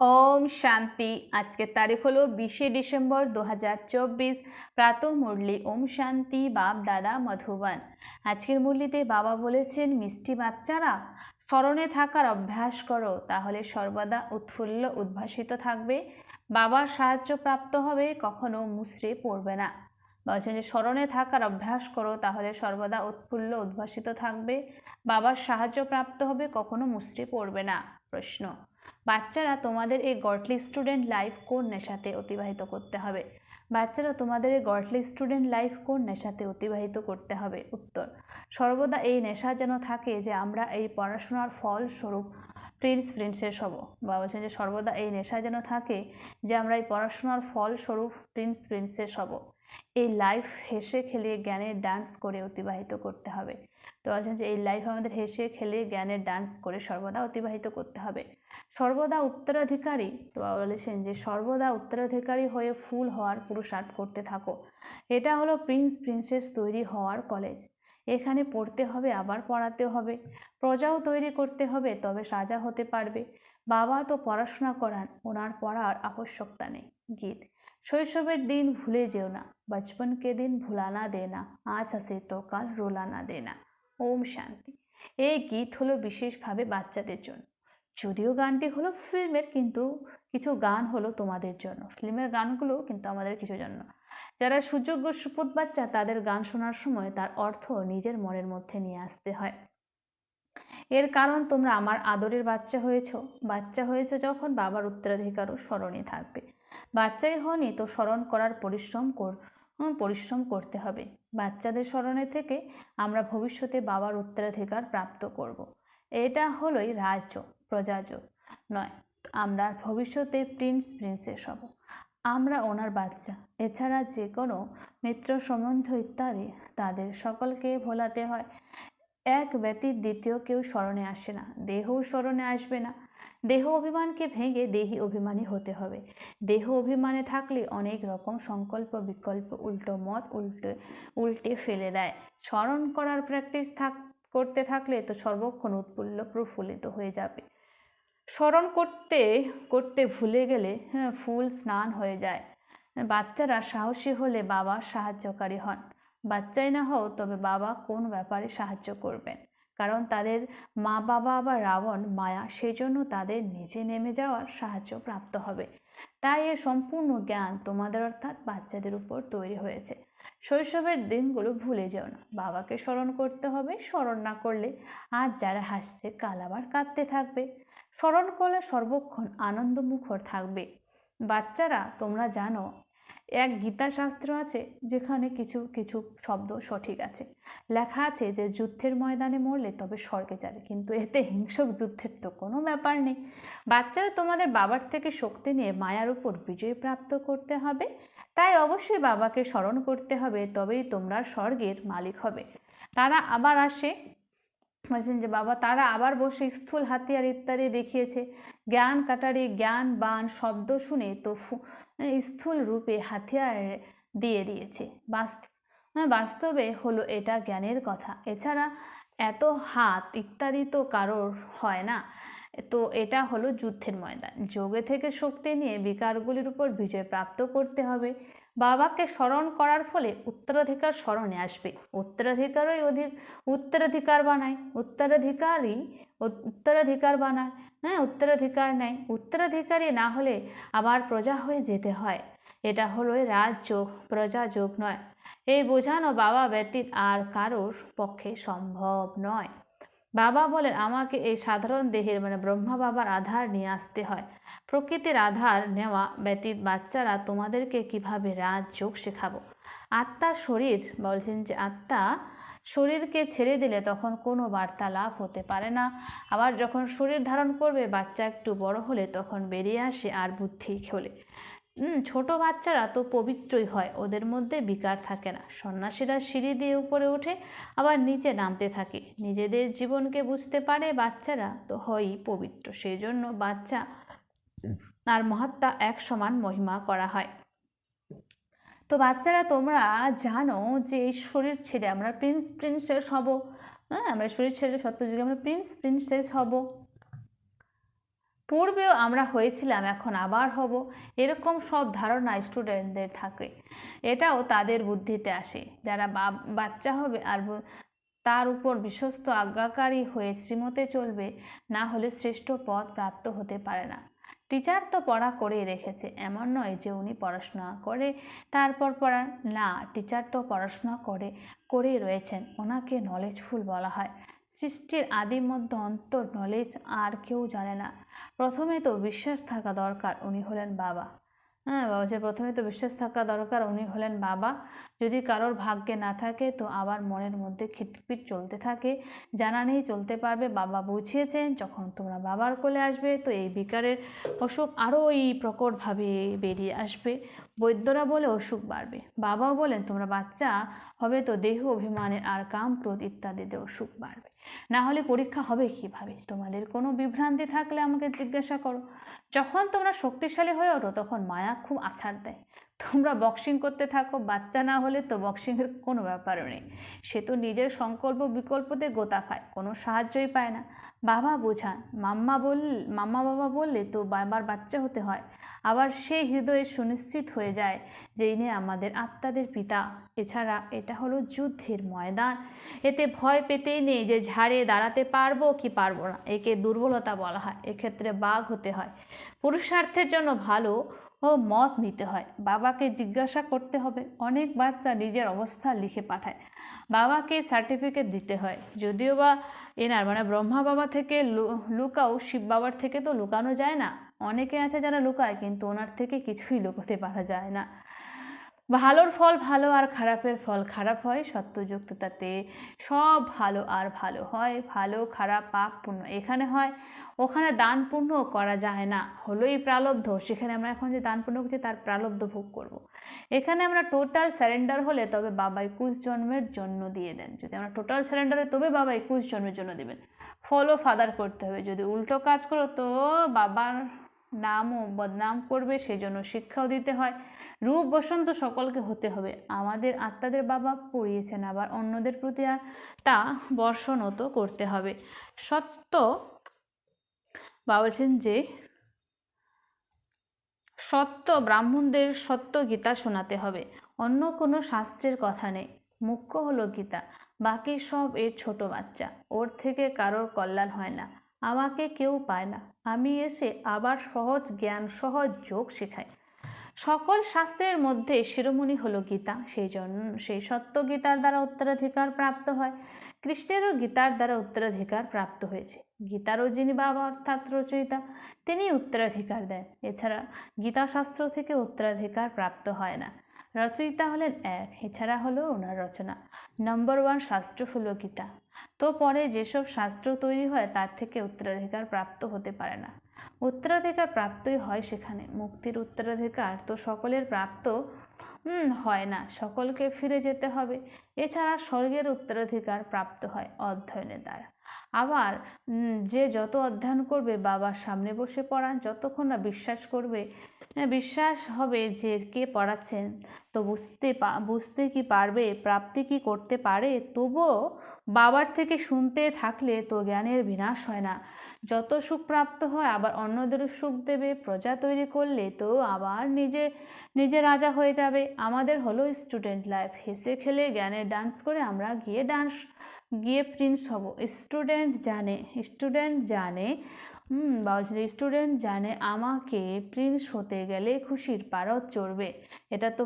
ओम शांति। आज के तारीख हलो 20 डिसेम्बर 2024 प्रातः मुरली। ओम शांति। बाप दादा मधुबन। आजकेर मुरलीते बाबा बोलेছেন मिष्टि बाच्चारा স্মরণে থাকার অভ্যাস করো, তাহলে সর্বদা উৎফুল্ল উদ্ভাসিত থাকবে, বাবার সাহায্য প্রাপ্ত হবে, কখনো মুছড়ে পড়বে না। বলছেন যে স্মরণে থাকার অভ্যাস করো, তাহলে সর্বদা উৎফুল্ল উদ্ভাসিত থাকবে, বাবার সাহায্য প্রাপ্ত হবে, কখনো মুছড়ে পড়বে না। প্রশ্ন, বাচ্চারা তোমাদের এই গডলি স্টুডেন্ট লাইফ কোন নেশাতে অতিবাহিত করতে হবে? বাচ্চারা তোমাদের এই গডলি স্টুডেন্ট লাইফ কোন নেশাতে অতিবাহিত করতে হবে? উত্তর, সর্বদা এই নেশা যেন থাকে যে আমরা এই পড়াশোনার ফলস্বরূপ প্রিন্সেস হব। বা বলছেন যে সর্বদা এই নেশা যেন থাকে যে আমরা এই পড়াশোনার ফলস্বরূপ প্রিন্সেস হব। এই লাইফ হেসে খেলে জ্ঞানের ডান্স করে অতিবাহিত করতে হবে। তো বলছেন যে এই লাইফ আমাদের হেসে খেলে জ্ঞানের ডান্স করে সর্বদা অতিবাহিত করতে হবে। সর্বদা উত্তরাধিকারী, তো বলেছেন যে সর্বদা উত্তরাধিকারী হয়ে ফুল হওয়ার পুরুষার্থ করতে থাকো। এটা হলো প্রিন্সেস তৈরি হওয়ার কলেজ। এখানে পড়তে হবে, আবার পড়াতে হবে, প্রজাও তৈরি করতে হবে, তবে সাজা হতে পারবে। বাবা তো পড়াশোনা করান, ওনার পড়ার আবশ্যকতা নেই। গীত, শৈশবের দিন ভুলে যেও না, बचपन के दिन भुलाना देना, আজ হাসে তো কাল রোলানা দেনা। ওম শান্তি। এই গীত হলো বিশেষভাবে বাচ্চাদের জন্য। যদিও গানটি হলো ফিল্মের, কিন্তু কিছু গান হলো তোমাদের জন্য। ফিল্মের গানগুলো কিন্তু আমাদের কিছু জন্য। যারা সুযোগ্য সুপুত বাচ্চা, তাদের গান শোনার সময় তার অর্থ নিজের মনের মধ্যে নিয়ে আসতে হয়। এর কারণ তোমরা আমার আদরের বাচ্চা হয়েছ যখন বাবার উত্তরাধিকারও স্মরণে থাকবে। বাচ্চাই হনি তো স্মরণ করার পরিশ্রম করতে হবে। বাচ্চাদের স্মরণে থেকে আমরা ভবিষ্যতে বাবার উত্তরাধিকার প্রাপ্ত করব। এটা হলোই রাজযোগ, প্রজাযোগ নয়। আমরা ভবিষ্যতে প্রিন্সেস হব। আমরা ওনার বাচ্চা। এছাড়া যে কোনো মিত্র সম্বন্ধ ইত্যাদি তাদের সকলকে ভোলাতে হয়। এক ব্যতীত দ্বিতীয় কেউ স্মরণে আসে না, দেহও স্মরণে আসবে না। দেহ অভিমানকে ভেঙে দেহি অভিমানী হতে হবে। দেহ অভিমানে থাকলে অনেক রকম সংকল্প বিকল্প উল্টো মত উল্টে ফেলে দেয়। স্মরণ করার প্র্যাকটিস করতে থাকলে তো সর্বক্ষণ উৎফুল্ল প্রফুল্লিত হয়ে যাবে। স্মরণ করতে করতে ভুলে গেলে ফুল স্নান হয়ে যায়। বাচ্চারা সাহসী হলে বাবা সাহায্যকারী হন। বাচ্চাই না হও তবে বাবা কোন ব্যাপারে সাহায্য করবেন? কারণ তাদের মা বাবা আবার রাবণ মায়া, সেজন্য তাদের নিচে নেমে যাওয়ার সাহায্য প্রাপ্ত হবে। তাই এর সম্পূর্ণ জ্ঞান তোমাদের অর্থাৎ বাচ্চাদের উপর তৈরি হয়েছে। শৈশবের দিনগুলো ভুলে যেও না, বাবাকে স্মরণ করতে হবে। স্মরণ না করলে আজ যারা হাসছে কাল আবার কাঁদতে থাকবে। স্মরণ করলে সর্বক্ষণ আনন্দমুখর থাকবে। বাচ্চারা, তোমরা জানো এক গীতা শাস্ত্র আছে যেখানে কিছু কিছু শব্দ সঠিক আছে। লেখা আছে যে যুদ্ধের ময়দানে মরলে তবে স্বর্গে যাবে, কিন্তু এতে হিংসক যুদ্ধের তো কোনো ব্যাপার নেই। বাচ্চারা, তোমাদের বাবার থেকে শক্তি নিয়ে মায়ার উপর বিজয় প্রাপ্ত করতে হবে। তাই অবশ্যই বাবাকে স্মরণ করতে হবে, তবেই তোমরা স্বর্গের মালিক হবে। তারা আবার আসে, বলছেন যে বাবা তারা আবার বসে স্থূল হাতিয়ার ইত্যাদি দেখিয়েছে। জ্ঞান কাটারি জ্ঞান বান শব্দ শুনে তো স্থূল রূপে হাতিয়ার দিয়ে দিয়েছে। বাস্তবে হলো এটা জ্ঞানের কথা। এছাড়া এত হাত ইত্যাদি তো কারোর হয় না। তো এটা হলো যুদ্ধের ময়দান। যোগে থেকে শক্তি নিয়ে বিকারগুলির উপর বিজয় প্রাপ্ত করতে হবে। বাবাকে স্মরণ করার ফলে উত্তরাধিকার স্মরণে আসবে। উত্তরাধিকার বানায়, উত্তরাধিকার বানায়, উত্তরাধিকার নেয়। উত্তরাধিকারী না হলে আবার প্রজা হয়ে যেতে হয়। এটা হলো রাজযোগ, প্রজাযোগ নয়। এই বোঝানো বাবা ব্যতীত আর কারোর পক্ষে সম্ভব নয়। বাবা বলেন আমাকে এই সাধারণ দেহের ব্রহ্মা বাবার আধার নিয়ে আসতে হয়। প্রকৃতির আধার নেওয়া ব্যতীত বাচ্চারা তোমাদেরকে কিভাবে রাজযোগ শেখাবো? আত্মার শরীর, বলছেন যে আত্মা শরীরকে ছেড়ে দিলে তখন কোনো বার্তা লাভ হতে পারে না। আবার যখন শরীর ধারণ করবে, বাচ্চা একটু বড় হলে তখন বেরিয়ে আসে আর বুদ্ধি খোলে। ছোট বাচ্চারা তো পবিত্রই হয়, ওদের মধ্যে বিকার থাকে না। সন্ন্যাসীরা সিঁড়ি দিয়ে উপরে ওঠে আবার নিচে নামতে থাকে, নিজেদের জীবনকে বুঝতে পারে। বাচ্চারা তো হয়ই পবিত্র, সেই জন্য বাচ্চা আর মহাত্মা এক সমান মহিমা করা হয়। তো বাচ্চারা, তোমরা জানো যে এই শরীর ছেড়ে আমরা প্রিন্সেস হব। আমরা শরীর ছেড়ে সত্যযুগে আমরা প্রিন্সেস হব। পূর্বেও আমরা হয়েছিলাম, এখন আবার হব, এরকম সব ধারণা স্টুডেন্টদের থাকে। এটাও তাদের বুদ্ধিতে আসে। যারা বাচ্চা হবে আর তার উপর বিশ্বস্ত আজ্ঞাকারী হয়ে শ্রীমতে চলবে, না হলে শ্রেষ্ঠ পদ প্রাপ্ত হতে পারে না। টিচার তো পড়া করেই রেখেছে, এমন নয় যে উনি পড়াশোনা করে তারপর পড়ান না। টিচার তো পড়াশোনা করেই রয়েছেন, ওনাকে নলেজফুল বলা হয়। সৃষ্টির আদি মধ্য অন্তর নলেজ আর কেউ জানে না। প্রথমে তো বিশ্বাস থাকা দরকার, উনি হলেন বাবা। হ্যাঁ বাবা, যে প্রথমে তো বিশ্বাস থাকা দরকার, উনি হলেন বাবা। যদি কারোর ভাগ্যে না থাকে তো আবার মনের মধ্যে খিটপিট চলতে থাকে, জানা নেই চলতে পারবে। বাবা বুঝিয়েছেন যখন তোমরা বাবার কোলে আসবে তো এই বিকারের অসুখ আরও প্রকটভাবে বেরিয়ে আসবে। বৈদ্যরা বলে অসুখ বাড়বে, বাবাও বলেন তোমরা বাচ্চা হবে তো দেহ অভিমানের আর কাম ক্রোধ ইত্যাদিতে অসুখ বাড়বে। না হলে পরীক্ষা হবে কিভাবে? তোমাদের কোনো বিভ্রান্তি থাকলে আমাকে জিজ্ঞাসা করো। যখন তোমরা শক্তিশালী হয়ে ওঠো তখন মায়া খুব আছাড় দেয়। তোমরা বক্সিং করতে থাকো, বাচ্চা না হলে তো বক্সিংয়ের কোনো ব্যাপারও নেই। সে তো নিজের সংকল্প বিকল্পতে গোতা খায়, কোনো সাহায্যই পায় না। বাবা বোঝান, মাম্মা বাবা বললে তো বাবার বাচ্চা হতে হয়। আবার সেই হৃদয়ে সুনিশ্চিত হয়ে যায় যে ইনি আমাদের আত্মাদের পিতা। এছাড়া এটা হলো যুদ্ধের ময়দান, এতে ভয় পেতেই নেই যে ঝাড়ে দাঁড়াতে পারবো কি পারবো না। একে দুর্বলতা বলা হয়, এক্ষেত্রে বাঘ হতে হয়। পুরুষার্থের জন্য ভালো মত নিতে হয়, বাবাকে জিজ্ঞাসা করতে হবে। অনেক বাচ্চা নিজের অবস্থা লিখে পাঠায়, বাবাকে সার্টিফিকেট দিতে হয়। যদিও বা এনার মানে ব্রহ্মা বাবা থেকে লুকাও, শিব বাবার থেকে তো লুকানো যায় না। অনেকে আছে যারা লুকায়, কিন্তু ওনার থেকে কিছুই লুকোতে পারা যায় না। ভালোর ফল ভালো আর খারাপের ফল খারাপ হয়। সত্যযুক্ততাতে সব ভালো আর ভালো হয়। ভালো খারাপ পাপ পুণ্য এখানে হয়, ওখানে দান পুণ্য করা যায় না, হলোই প্রালব্ধ। সেখানে আমরা এখন যে দান পুণ্য করছি তার প্রালব্ধ ভোগ করব। এখানে আমরা টোটাল স্যারেন্ডার হলে তবে বাবা 21 জন্মের জন্য দিয়ে দেন। যদি আমরা টোটাল স্যারেন্ডার হই তবে বাবা 21 জন্মের জন্য দেবেন। ফলো ফাদার করতে হবে। যদি উল্টো কাজ করো তো বাবার নামও বদনাম করবে, সেই জন্য শিক্ষাও দিতে হয়। রূপ বসন্ত সকলকে হতে হবে। আমাদের আত্মাদের বাবা পড়িয়েছেন, আবার অন্যদের প্রতি তা বর্ষণও তো করতে হবে। সত্য বাবা বলছেন যে সত্য ব্রাহ্মণদের সত্য গীতা শোনাতে হবে, অন্য কোনো শাস্ত্রের কথা নেই। মুখ্য হলো গীতা, বাকি সব এর ছোট বাচ্চা, ওর থেকে কারোর কল্যাণ হয় না। আমাকে কেউ পায় না, আমি এসে আবার সহজ জ্ঞান সহজ যোগ শেখাই। সকল শাস্ত্রের মধ্যে শিরোমণি হলো গীতা, সেই সত্য গীতার দ্বারা উত্তরাধিকার প্রাপ্ত হয়। কৃষ্ণেরও গীতার দ্বারা উত্তরাধিকার প্রাপ্ত হয়েছে। গীতারও যিনি বাবা অর্থাৎ রচয়িতা, তিনি উত্তরাধিকার দেন। এছাড়া গীতাশাস্ত্র থেকে উত্তরাধিকার প্রাপ্ত হয় না। রচয়িতা হলেন এক, এছাড়া হলো ওনার রচনা। নম্বর 1 শাস্ত্র হলো গীতা। তো পরে যেসব শাস্ত্র তৈরি হয় তার থেকে উত্তরাধিকার প্রাপ্ত হতে পারে না। উত্তরাধিকার প্রাপ্তই হয় সেখানে। মুক্তির উত্তরাধিকার তো সকলের প্রাপ্ত হয় না, সকলকে ফিরে যেতে হবে। এছাড়া স্বর্গের উত্তরাধিকার প্রাপ্ত হয় অধ্যয়নের দ্বারা। আবার যে যত অধ্যয়ন করবে, বাবার সামনে বসে পড়ান, যতক্ষণ না বিশ্বাস করবে, বিশ্বাস হবে যে কে পড়াচ্ছেন, তো বুঝতে কি পারবে, প্রাপ্তি কি করতে পারে, তবুও বাবার থেকে শুনতে থাকলে তো জ্ঞানের বিনাশ হয় না। যত সুখ প্রাপ্ত হয় আবার অন্যদেরও সুখ দেবে। প্রজা তৈরি করলে তো আবার নিজে রাজা হয়ে যাবে। আমাদের হলো স্টুডেন্ট লাইফ, হেসে খেলে জ্ঞানের ডান্স করে আমরা গিয়ে প্রিন্স হব। স্টুডেন্ট জানে স্টুডেন্ট জানে আমাকে প্রিন্স হতে গেলে খুশির পারদ চড়বে। এটা তো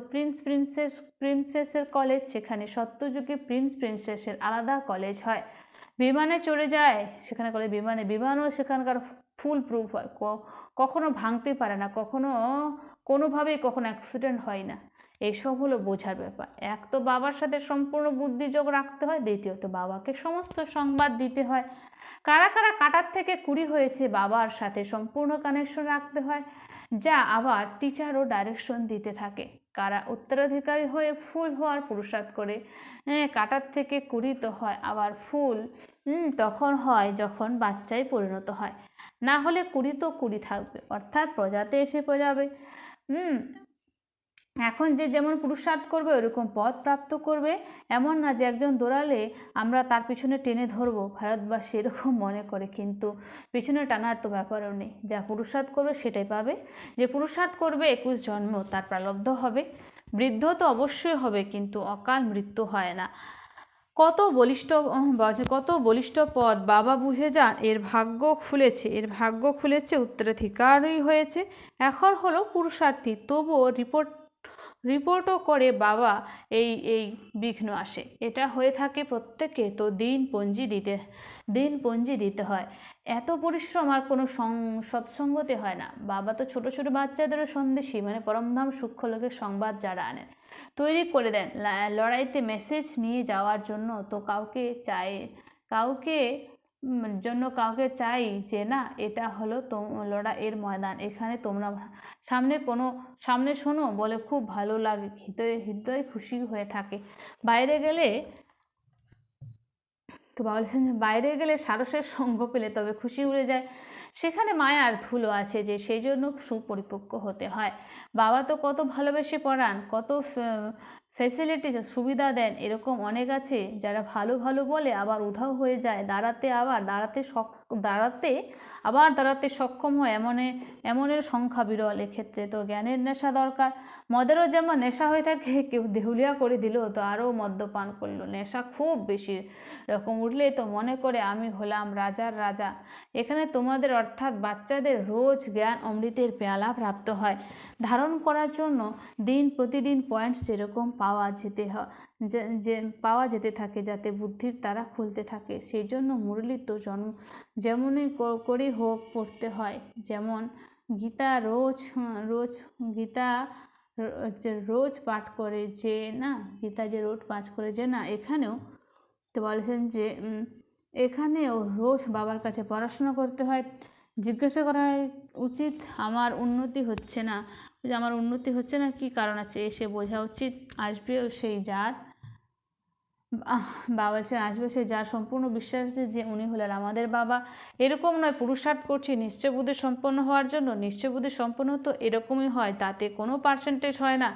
প্রিন্সেসের কলেজ, সেখানে সত্যযুগে প্রিন্সেসের আলাদা কলেজ হয়। বিমানে চড়ে যায় সেখানে করে বিমানও সেখানকার ফুল প্রুফ হয়, কখনো ভাঙতে পারে না, কোনোভাবেই কখনো অ্যাক্সিডেন্ট হয় না। এইসব হলো বোঝার ব্যাপার। এক তো বাবার সাথে সম্পূর্ণ বুদ্ধিযোগ রাখতে হয়, দ্বিতীয়ত বাবাকে সমস্ত সংবাদ দিতে হয়। কারা কারা কাটার থেকে কুড়ি হয়েছে বাবার সাথে সম্পূর্ণ কানেকশন রাখতে হয়, যা আবার টিচারও ডাইরেকশন দিতে থাকে। কারা উত্তরাধিকারী হয়ে ফুল হওয়ার পুরুষার্থ করে, কাটার থেকে কুড়িত হয়। আবার ফুল তখন হয় যখন বাচ্চায় পরিণত হয়, না হলে কুড়ি তো কুড়ি থাকবে, অর্থাৎ প্রজাতে এসে পজাবে। এখন যে যেমন পুরুষার্থ করবে ওরকম পদ প্রাপ্ত করবে। এমন না যে একজন দৌড়ালে আমরা তার পিছনে টেনে ধরবো, ভারতবাসী এরকম মনে করে, কিন্তু পিছনে টানার তো ব্যাপারও নেই। যা পুরুষার্থ করবে সেটাই পাবে। যে পুরুষার্থ করবে 21 জন্ম তার প্রারব্ধ হবে। বৃদ্ধ তো অবশ্যই হবে, কিন্তু অকাল মৃত্যু হয় না। কত বলিষ্ঠ পদ বাবা বুঝে যান, এর ভাগ্য খুলেছে, উত্তরাধিকারই হয়েছে। এখন হলো পুরুষার্থী, তবুও রিপোর্টও করে বাবা এই এই বিঘ্ন আসে। এটা হয়ে থাকে প্রত্যেকে, তো দিনপঞ্জি দিতে হয়। এত পরিশ্রম আর কোনো সৎসঙ্গতে হয় না। বাবা তো ছোট ছোট বাচ্চাদেরও সন্দেশী, মানে পরমধাম সূক্ষ্মলোকের সংবাদ যারা আনেন তৈরি করে দেন লড়াইতে মেসেজ নিয়ে যাওয়ার জন্য, তো কাউকে চাই যে না, এটা হলো লড়াইয়ের ময়দান, এখানে তোমরা সামনে শোনো বলে খুব ভালো লাগে, হৃদয় খুশি হয়ে থাকে। বাইরে গেলে বলছেন যে বাইরে গেলে সারসের সঙ্গ পেলে তবে খুশি উড়ে যায়। সেখানে মায়ার ধুলো আছে, যে সেই জন্য সুপরিপক্ক হতে হয়। বাবা তো কত ভালোবেসে পড়ান, কত ফেসিলিটি সুবিধা দেন। এরকম অনেক আছে যারা ভালো ভালো বলে আবার উধাও হয়ে যায়, দাঁড়াতে সক্ষম হয় এমনের সংখ্যা বিরল। এক্ষেত্রে তো জ্ঞানের নেশা দরকার। মদেরও যেমন নেশা হয়ে থাকে, কেউ দেহুলিয়া করে দিল তো আরও মদ্যপান করলো, নেশা খুব বেশি রকম উঠলেই তো মনে করে আমি হলাম রাজার রাজা। এখানে তোমাদের অর্থাৎ বাচ্চাদের রোজ জ্ঞান অমৃতের পেয়ালা প্রাপ্ত হয়। ধারণ করার জন্য প্রতিদিন পয়েন্ট সেরকম পাওয়া যেতে থাকে, যাতে বুদ্ধির তারা খুলতে থাকে। সেই জন্য মুরলী তো যেমনই করে হোক পড়তে হয়। যেমন গীতা রোজ পাঠ করে যে না, এখানেও তো বলেছেন যে এখানেও রোজ বাবার কাছে পড়াশোনা করতে হয়। জিজ্ঞাসা করা উচিত আমার উন্নতি হচ্ছে না, কি কারণ আছে, এসে বোঝা উচিত। আসবেও সেই যার সম্পূর্ণ বিশ্বাস আছে যে উনি হলেন আমাদের বাবা। এরকম নয় পুরুষার্থ করছি নিশ্চয় বুদ্ধি সম্পন্ন হওয়ার জন্য। নিশ্চয় বুদ্ধি সম্পন্ন তো এরকমই হয়, তাতে কোনো পার্সেন্টেজ হয় না।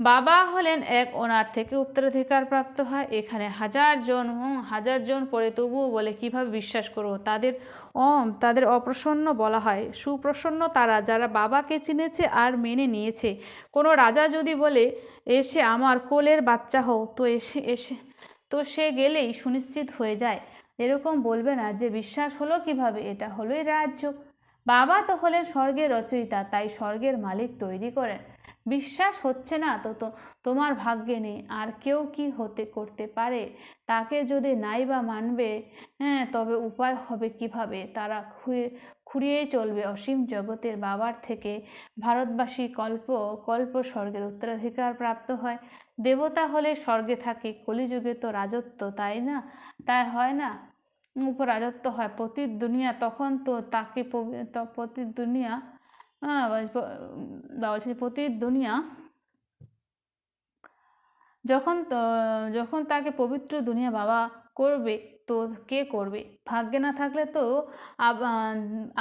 বাবা হলেন এক, ওনার থেকে উত্তরাধিকার প্রাপ্ত হয়। এখানে হাজার জন পড়ে তবুও বলে কিভাবে বিশ্বাস করবো, তাদের অপ্রসন্ন বলা হয়। সুপ্রসন্ন তারা যারা বাবাকে চিনেছে আর মেনে নিয়েছে। কোনো রাজা যদি বলে এসে আমার কোলের বাচ্চা হও, তো সে গেলেই সুনিশ্চিত হয়ে যায়। এরকম বলবে না যে বিশ্বাস হলো কিভাবে, এটা হলোই রাজ্য। বাবা তো হলেন স্বর্গের রচয়িতা, তাই স্বর্গের মালিক তৈরি করেন। বিশ্বাস হচ্ছে না তো তোমার ভাগ্যে নেই, আর কেউ কি করতে পারে? তাকে যদি নাই বা মানবে, তবে উপায় হবে কিভাবে? তারা খুঁড়িয়েই চলবে অসীম জগতের বাবার থেকে। ভারতবাসী কল্প স্বর্গের উত্তরাধিকার প্রাপ্ত হয়। দেবতা হলে স্বর্গে থাকে, কলিযুগে তো রাজত্ব, তাই হয় না, উপর রাজত্ব হয় পতিত দুনিয়া। তখন তো তাকে পতিত দুনিয়া পতিত দুনিয়া যখন তাকে পবিত্র দুনিয়া বাবা করবে, তো কে করবে? ভাগ্যে না থাকলে তো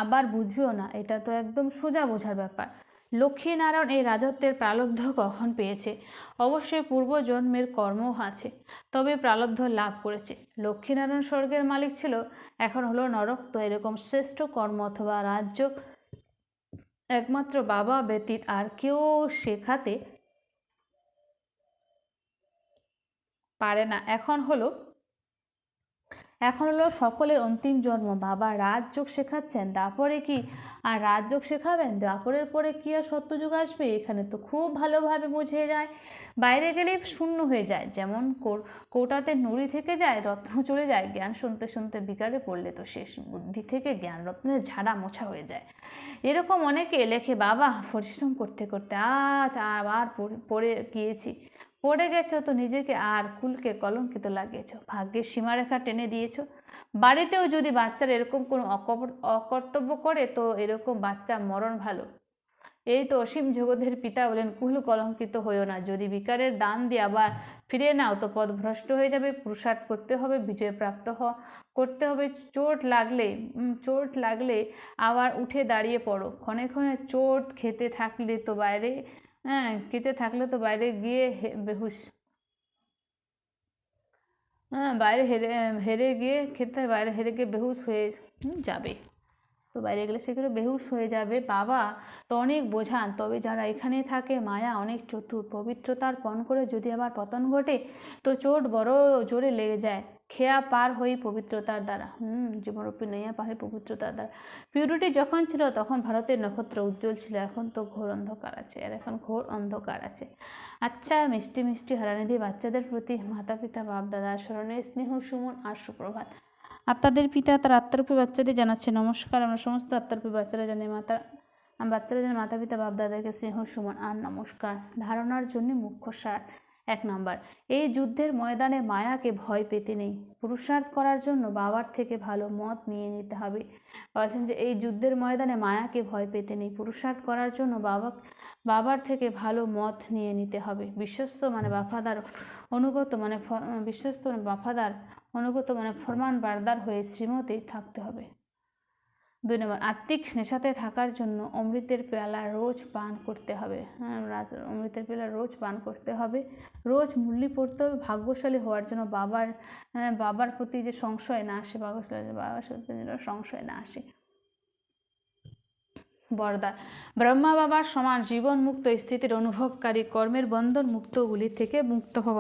আবার বুঝবেও না। এটা তো একদম সোজা বোঝার ব্যাপার। লক্ষ্মীনারায়ণ এই রাজত্বের প্রারব্ধ কখন পেয়েছে? অবশ্যই পূর্বজন্মের কর্মও আছে, তবে প্রারব্ধ লাভ করেছে। লক্ষ্মীনারায়ণ স্বর্গের মালিক ছিল, এখন হলো নরক। তো এরকম শ্রেষ্ঠ কর্ম অথবা রাজ্য একমাত্র বাবা ব্যতীত আর কেউ শেখাতে পারে না। এখন হলো সকলের অন্তিম জন্ম। বাবা রাজযোগ শেখাচ্ছেন, তারপরে কি আর রাজযোগ শেখাবেন? তারপরের পরে কি আর সত্যযুগ আসবে? এখানে তো খুব ভালোভাবে বুঝে যায়, বাইরে গেলে শূন্য হয়ে যায়। যেমন কৌটাতে নুড়ি থেকে যায়, রত্ন চলে যায়। জ্ঞান শুনতে শুনতে বিকারে পড়লে তো শেষ, বুদ্ধি থেকে জ্ঞান রত্নের ঝাড়া মোছা হয়ে যায়। এরকম অনেকে লেখে বাবা পরিশ্রম করতে করতে আজ আবার পড়ে গেছো, তো নিজেকে আর কুলকে কলঙ্কিত লাগিয়েছো, ভাগ্যের সীমারেখা টেনে দিয়েছো। বাড়িতেও যদি বাচ্চারা এরকম কোনো অকর্তব্য করে, তো এরকম বাচ্চা মরণ ভালো। এই তো অসীম জগতের পিতা বলেন কুল কলঙ্কিত হইও না। যদি বিকারের দান দিয়ে আবার ফিরে নাও, তো পথ ভ্রষ্ট হয়ে যাবে। পুরুষার্থ করতে হবে, বিজয় প্রাপ্ত করতে হবে। চোট লাগলে আবার উঠে দাঁড়িয়ে পড়ো। ক্ষণে ক্ষণে চোট খেতে থাকলে তো হ্যাঁ, খেতে থাকলে তো বাইরে গিয়ে বেহুশ, হ্যাঁ বাইরে হেরে হেরে গিয়ে খেতে বাইরে হেরে গিয়ে বেহুশ হয়ে যাবে। তো বাইরে গেলে সেগুলো বেহুশ হয়ে যাবে। বাবা তো অনেক বোঝান, তবে যারা এখানে থাকে মায়া অনেক চতুর, পবিত্রতার পণ করে যদি আবার পতন ঘটে তো চোট বড় জোরে লেগে যায়। খেয়া পার হই পবিত্রতার দ্বারা, জীবনরূপী নইয়া পার হয় পবিত্রতার দ্বারা। পিউরিটি যখন ছিল তখন ভারতের নক্ষত্র উজ্জ্বল ছিল, এখন তো ঘোর অন্ধকার আছে, আর এখন ঘোর অন্ধকার আছে। আচ্ছা মিষ্টি মিষ্টি হারানিধি বাচ্চাদের প্রতি মাতা পিতা বাপ দাদার স্মরণে স্নেহ সুমন আর সুপ্রভাত। আপনাদের পিতা তার আত্মারূপী বাচ্চাদের জানাচ্ছে নমস্কার। আমরা সমস্ত আত্মারূপী বাচ্চারা জানি বাচ্চারা জানে মাতা পিতা বাপ দাদাকে স্নেহ সুমন আর নমস্কার। ধারণার জন্য মুখ্য সার। 1 নম্বর, এই যুদ্ধের ময়দানে মায়াকে ভয় পেতে নেই, পুরুষার্থ করার জন্য বাবার থেকে ভালো মত নিয়ে নিতে হবে। বলছেন যে এই যুদ্ধের ময়দানে মায়াকে ভয় পেতে নেই, পুরুষার্থ করার জন্য বাবার থেকে ভালো মত নিয়ে নিতে হবে। বিশ্বস্ত মানে বাফাদার, অনুগত মানে বিশ্বস্ত মানে বাফাদার, অনুগত মানে ফরমান বারদার হয়ে শ্রীমতী থাকতে হবে। 2 নম্বর, আত্মিক নেশাতে থাকার জন্য অমৃতের পেয়ালা রোজ পান করতে হবে। অমৃতের পেয়ালা রোজ পান করতে হবে, রোজ মুরলি পড়তে হবে ভাগ্যশালী হওয়ার জন্য। বাবার প্রতি যে সংশয় না আসে, বাবার সাথে যেন সংশয় না আসে। বরদান, ব্রহ্মা বাবার সমান জীবন মুক্ত স্থিতির অনুভবকারী কর্মের বন্ধন মুক্তগুলি থেকে মুক্ত হব।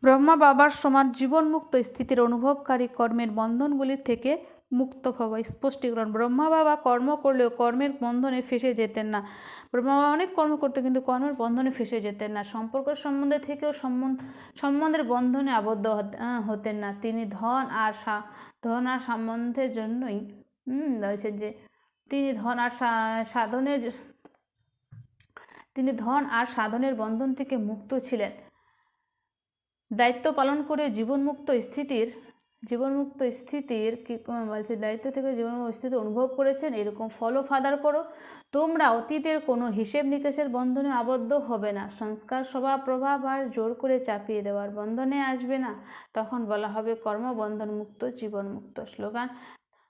ব্রহ্মা বাবার সমান জীবন মুক্ত স্থিতির অনুভবকারী কর্মের বন্ধনগুলি থেকে মুক্ত হব। স্পষ্টীকরণ, ব্রহ্মা বাবা কর্ম করলেও কর্মের বন্ধনে ফেসে যেতেন না। ব্রহ্মা বাবা অনেক কর্ম করতেন কিন্তু কর্মের বন্ধনে ফেসে যেতেন না। সম্পর্ক সম্বন্ধে থেকেও সম্বন্ধের বন্ধনে আবদ্ধ হতেন না। তিনি ধন আর সম্বন্ধের জন্যই রয়েছে যে তিনি ধন আর সাধনের বন্ধন থেকে মুক্ত ছিলেন। দায়িত্ব পালন করে জীবনমুক্ত স্থিতির কি বলছে, দায়িত্ব থেকে জীবনমুক্ত স্থিতি অনুভব করেছেন। এরকম ফলো ফাদার করো, তোমরা অতীতের কোনো হিসেব নিকেশের বন্ধনে আবদ্ধ হবে না। সংস্কার স্বভাব প্রভাব আর জোর করে চাপিয়ে দেওয়ার বন্ধনে আসবে না, তখন বলা হবে কর্মবন্ধন মুক্ত জীবন মুক্ত। স্লোগান,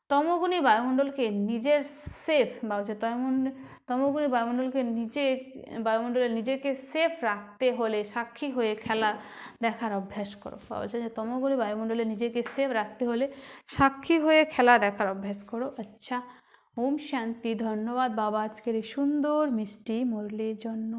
তমগুণী বায়ুমণ্ডলকে নিজের সেফ বা হচ্ছে তমগুণী বায়ুমণ্ডলে নিজেকে সেফ রাখতে হলে সাক্ষী হয়ে খেলা দেখার অভ্যাস করো। বলছে যে তমগুণী বায়ুমণ্ডলে নিজেকে সেফ রাখতে হলে সাক্ষী হয়ে খেলা দেখার অভ্যাস করো। আচ্ছা, ওম শান্তি। ধন্যবাদ বাবা আজকের এই সুন্দর মিষ্টি মুরলির জন্য।